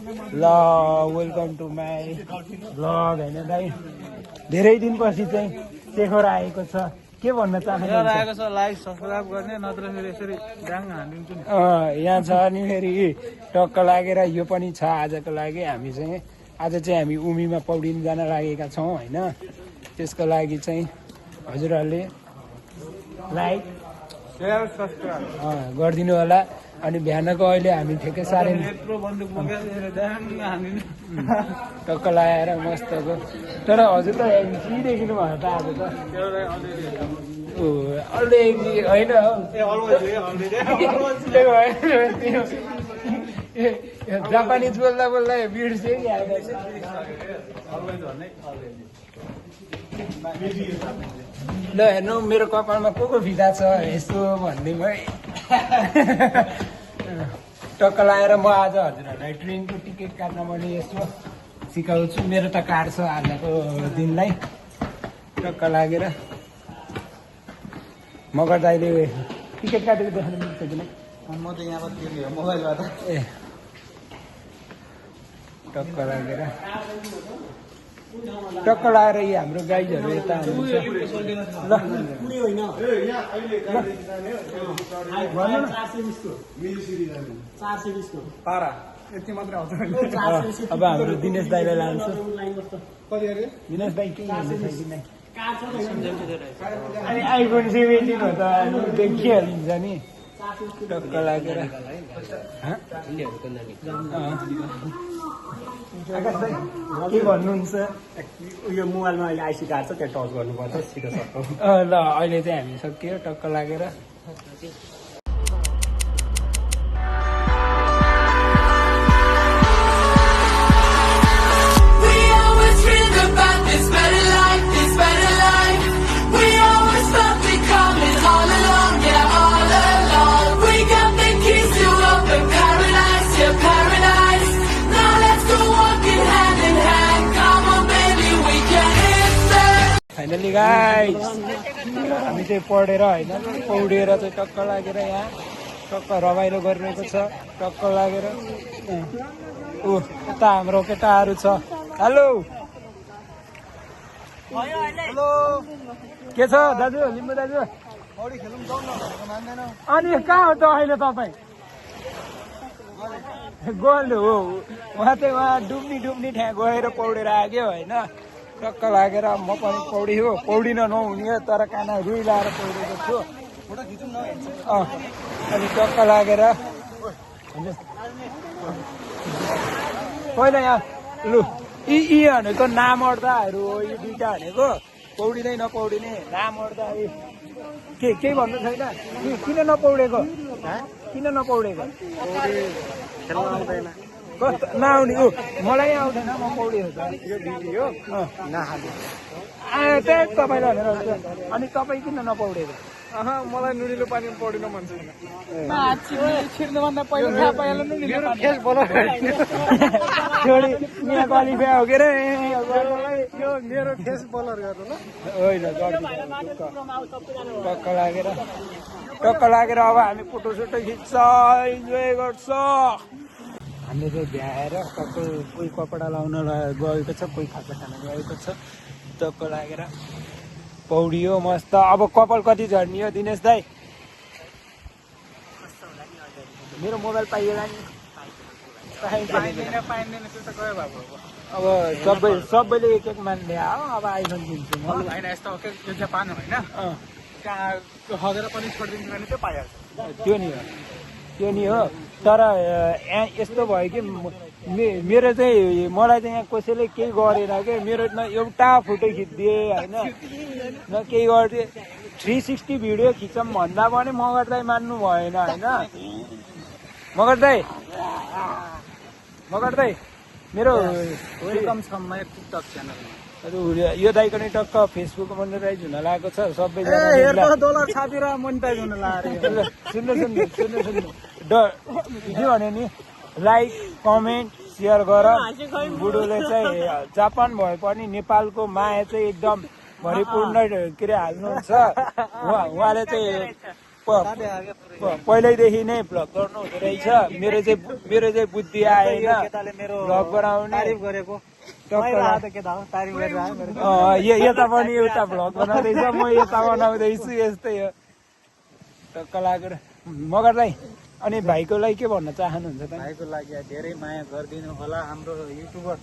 ल welcome to my vlog होइन दाइ धेरै दिनपछि चाहिँ शेखर आएको छ के भन्न चाहनुहुन्छ लाइक सब्सक्राइब गर्ने नत्र फेरि यसरी ड्याङ हानिदिन्छु नि यहाँ छ नि फेरि टक्क लागेर यो पनि छ आजको लागि हामी चाहिँ आज चाहिँ हामी उमीमा पौडिन जान लागेका छौँ होइन त्यसको लागि चाहिँ हजुरहरूले लाइक सेयर सब्सक्राइब गरिदिनु होला अनि बिहानको अहिले हामी ठेकै साह्रै यत्रो बन्दुक बोकेर ड्याङ हानिदिनु टक्क लगाएर मस्तको तर हजुर त एमसी देखिनु भयो त आज त अलिअलि होइन जापानिज बोल्दा बोल्दा बिर्सेँ नि ल हेर्नु मेरो कपालमा को भिजा छ यसो भनिदिउँ है टक्क लगाएर म आज हजुरहरूलाई ट्रेनको टिकट काट्न पनि यसो सिकाउँछु मेरो त काट्छ आजको दिनलाई टक्क लागेर मगर दाइले टिकट काटेको देखाउनु मिल्छ किन म त यहाँबाट तिर्ने मोबाइलबाट ए टक्क लागेर टक्क लगाएर यी हाम्रो गाइजहरू यता हुनुहुन्छ ल पारा यति मात्रै आउँछ अब हाम्रो दिनेश दाइलाई लान्छु दिनेश दाइ के अनि आइफोन 17 हो त देखिहालिन्छ नि टक्क लागेर के भन्नुहुन्छ यो मोबाइलमा अहिले आइसी कार्ड छ त्यहाँ टच गर्नुपर्छ छिटो सक्छौँ ल अहिले चाहिँ हामी सक्यो टक्क लागेर फाइनली गाइस हामी चाहिँ पढेर होइन पौडेर चाहिँ टक्क लागेर यहाँ टक्क रमाइलो गरिरहेको छ टक्क लागेर ऊ यता हाम्रो केटाहरू छ हेलो के छ दाजु लिम्बू दाजु अनि कहाँ हो त अहिले तपाईँ गोल्ड हो उहाँ चाहिँ उहाँ डुब्नी ठ्याँ गएर पौडेर आग्यो होइन टक्क लागेर म पनि पौडिन नहुने तर काना रुई लाएर पौडेको छु अनि टक्क लागेर पहिला यहाँ लु यी भनेको नामर्दाहरू हो यी दुईटा भनेको पौडिँदै नपौडिने नामर्दा केही भन्नु छैन किन नपौडेको किन नपौडेको कस्तो नआउने मलाई आउँदैन म पौडेको त्यही तपाईँलाई भनेर अनि तपाईँ किन नपौडेको मलाई नुनिलो पानी पढिन मन छैन यहाँ क्वालिफाई हो के रे मेरो फेस बलर गर्नु ल होइन टक्क लागेर अब हामी फोटो सोटो खिच्छ इन्जोय गर्छ हामीले चाहिँ भ्याएर टक्क कोही कपडा लाउन गएको छ कोही खाजा खान गएको छ टक्क लागेर पौडियो मस्त अब कपाल कति झर्ने हो दिनेश दाइ मेरो मोबाइल पाइएला नि अब सबैले एक मान्ने अब आइफोन किन्छु म होइन यस्तो पान होइन त्यहाँ हजेर पनि छोडिदिनु भने त्यो पाइहाल्छ त्यो नि हो तर यस्तो भयो कि मेरो चाहिँ मलाई चाहिँ यहाँ कसैले केही गरेन कि मेरो न एउटा फोटो खिचिदिए होइन न केही गरिदिए 360 भिडियो खिचौँ भन्दा पनि मगर दाइ मान्नु भएन होइन मगर दाइ मेरो वेलकम छ माई टिकटक च्यानल यो दाइको नै टक्क फेसबुक मोनिटाइज हुन लागेको छ सबैजना सुन्नु के भने नि लाइक कमेन्ट सेयर गर बुढोले चाहिँ जापान भए पनि नेपालको माया चाहिँ एकदम भरिपूर्ण के अरे हाल्नुहुन्छ उहाँले चाहिँ पहिल्यैदेखि नै भ्लग गर्नु हुँदो रहेछ मेरो चाहिँ बुद्धि आएन भ्लग बनाउने गरेको यता पनि एउटा भ्लग बनाउँदैछ म यता बनाउँदैछु यस्तै हो टक्क लागेर मगरलाई अनि भाइको लागि के भन्न चाहनुहुन्छ त भाइको लागि धेरै माया गरिदिनु होला हाम्रो युट्युबर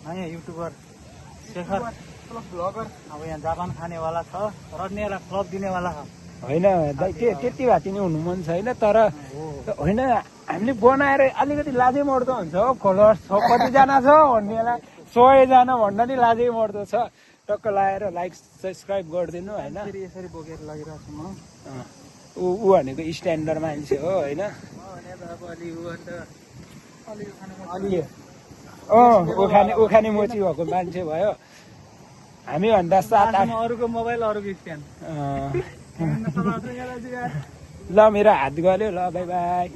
नयाँ युट्युबर शेखर ब्लगर अब यहाँ जापान खानेवाला छ रड्नेवाला क्लब दिनेवाला छ होइन दाइ त्यति भए पनि हुनु मन छैन तर होइन हामीले बनाएर अलिकति लाजै मर्दो हुन्छ हो फलोवर्स कतिजना छ भन्नेलाई 100 जना भन्दा नि लाजै मर्दो छ टक्क लगाएर लाइक सब्सक्राइब गरिदिनु होइन यसरी बोकेर लगिरहेको छु म ऊ भनेको स्ट्यान्डर्ड मान्छे हो होइन उखाने मोची भएको मान्छे भयो हामी भन्दा 7-8 अरूको मोबाइल अरूको स्ट्यान्ड ल मेरो हात गल्यो ल बाई बाई